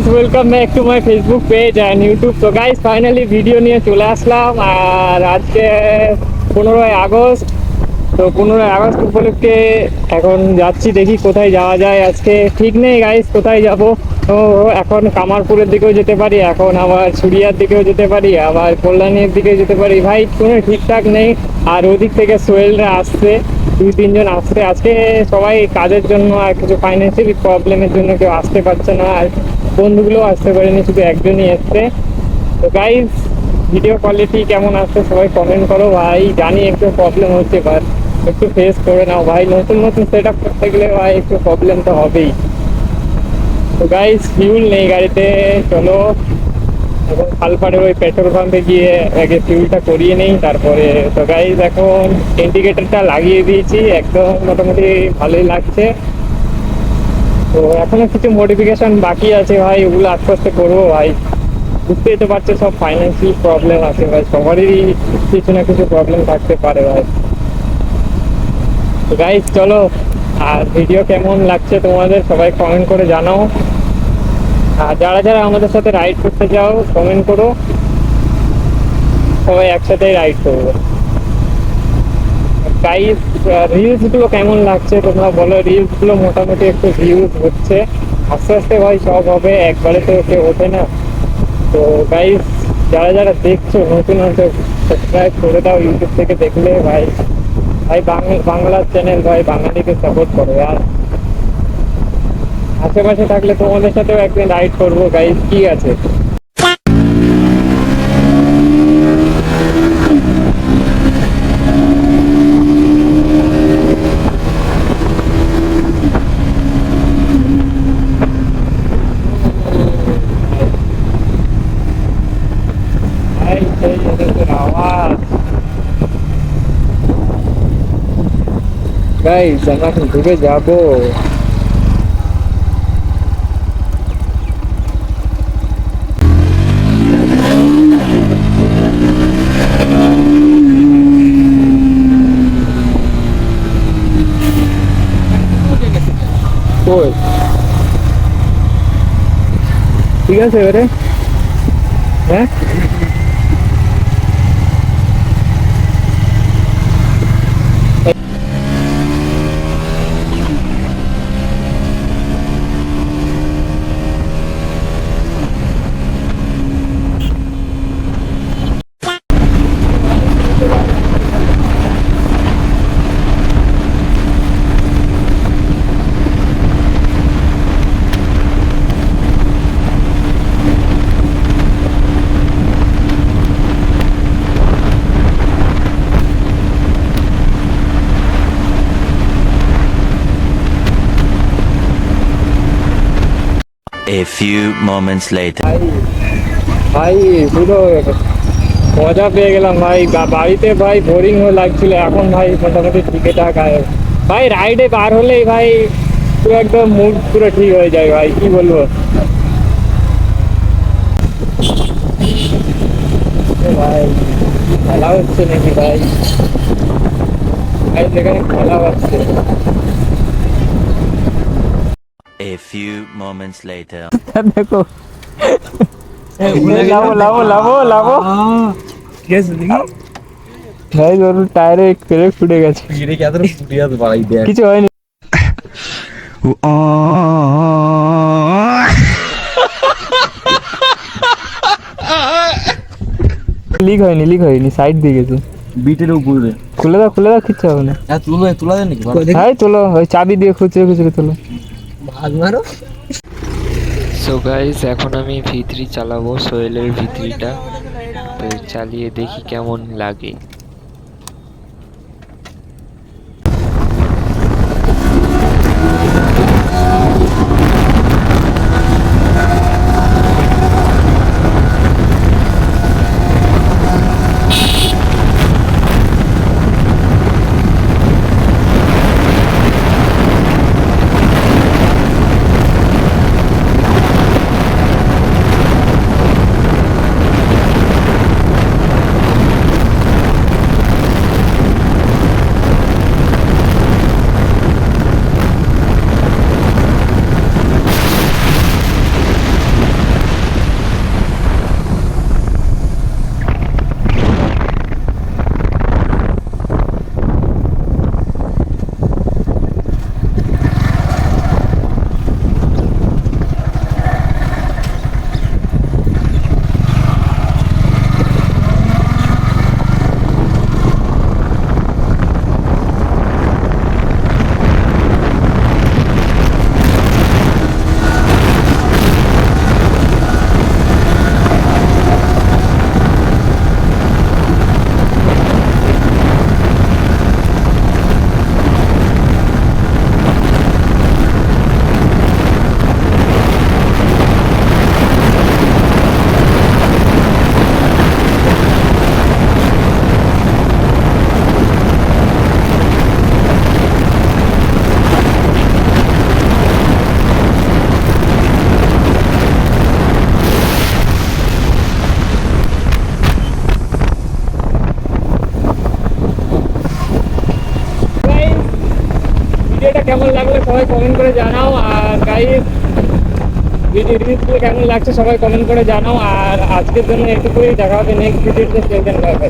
Guys, welcome back to my Facebook page and YouTube. তো guys, finally video নিয়ে চলে আসলাম। আর আজকে 15ই আগস্ট। তো 15ই আগস্ট উপলক্ষে এখন যাচ্ছি, দেখি কোথায় যাওয়া যায়। আজকে ঠিক নেই গাইস কোথায় যাব। তো এখন কামারপুরের দিকেও যেতে পারি, এখন আবার ছুরিয়ার দিকেও যেতে পারি, আবার কল্যাণীর দিকে যেতে পারি। ভাই কোনো ঠিকঠাক নেই। আর ওদিক থেকে সোহেলরা আসছে, 2-3 জন আসছে আজকে। সবাই কাজের জন্য আর কিছু ফাইন্যান্সিয়াল প্রবলেমের জন্য কেউ আসতে পারছে না, আর বন্ধুগুলোও আসতে পারেনি, শুধু একজনই এসছে। তো গাইজ, ভিডিও কোয়ালিটি কেমন আসছে সবাই কমেন্ট করো ভাই। জানি একটু প্রবলেম হচ্ছে, বাট একটু ফেস করে নাও ভাই। নতুন নতুন সেট আপ করতে গেলে ভাই একটু প্রবলেম তো হবেই। তো গাইজ, ফিউল নেই গাড়িতে, চলো এখন খালপাড়ের ওই পেট্রোল পাম্পে গিয়ে আগে ফিউলটা করিয়ে নেই, তারপরে। তো গাইজ, এখন ইন্ডিকেটরটা লাগিয়ে দিয়েছি, একদম মোটামুটি ভালোই লাগছে। তো এখনো কিছু মডিফিকেশন বাকি আছে ভাই, ওগুলো আস্তে আস্তে করবো ভাই। বুঝতেই তো পারছো, সব ফাইন্যান্সিয়াল প্রবলেম আছে ভাই, সবারই কিছু না কিছু প্রবলেম থাকতে পারে ভাই। তো গাইজ চলো, আর ভিডিও কেমন লাগছে তোমাদের সবাই কমেন্ট করে জানাও। আর যারা যারা আমাদের সাথে রাইড করতে চাও কমেন্ট করো, সবাই একসাথেই রাইড করবো। গাইজ, রিলসগুলো কেমন লাগছে তোমরা বলো। রিলসগুলো মোটামুটি একটু ভিউজ হচ্ছে, আস্তে আস্তে ভাই সব হবে, একবারে তো কেউ ওঠে না। তো গাইজ, যারা যারা দেখছো নতুন হচ্ছে, সাবস্ক্রাইব করে দাও ইউটিউব থেকে দেখলে ভাই। ভাই বাংলার চ্যানেল ভাই, বাঙালিকে সাপোর্ট করো। আর আশেপাশে থাকলে তোমাদের সাথেও একদিন রাইড করবো গাইজ, কি আছে। ভাই সেই এদের আওয়াজ। গাইজ, আমরা এখন ঢুকে যাবো। কই? ঠিক আছে এবারে, হ্যাঁ A few moments later. ভাই, ভাই পুরো মজা পেয়ে গেলাম ভাই। বাড়িতে ভাই বোরিং হয়ে লাগছিল, এখন ভাই মোটামুটি ঠিকঠাক আয় ভাই। রাইডে বার হলেই ভাই পুরো একদম মুড পুরো ঠিক হয়ে যায় ভাই, কি বলবো। ভাই খেলা হচ্ছে নাকি ভাই? ভাই যেখানে খেলা হচ্ছে। A few moments later. দেখো, লাভো লাভো লাভো লাভো ভাই, ওর টায়ারে ক্রেক ফুটে গেছে, কিছু হয়নি। লিক হয়নি, সাইড দিয়ে গেছে বিটের উপরে। খুলে দাও কিচ্ছু হবে না। হ্যাঁ তোলা দেন নাকি? ভাই তোলো, ওই চাবি দিয়ে খুচরে তোলো। ভাগ মারো। সো গাইস, এখন আমি V3 চালাবো, সোহেলের V3টা। তো চালিয়ে দেখি কেমন লাগে। ভিডিওটা কেমন লাগলো সবাই কমেন্ট করে জানাও। আর গাইস ভিডিওগুলো কেমন লাগছে সবাই কমেন্ট করে জানাও। আর আজকের জন্য এটুকুই, দেখা হবে নেক্সট ভিডিওতে।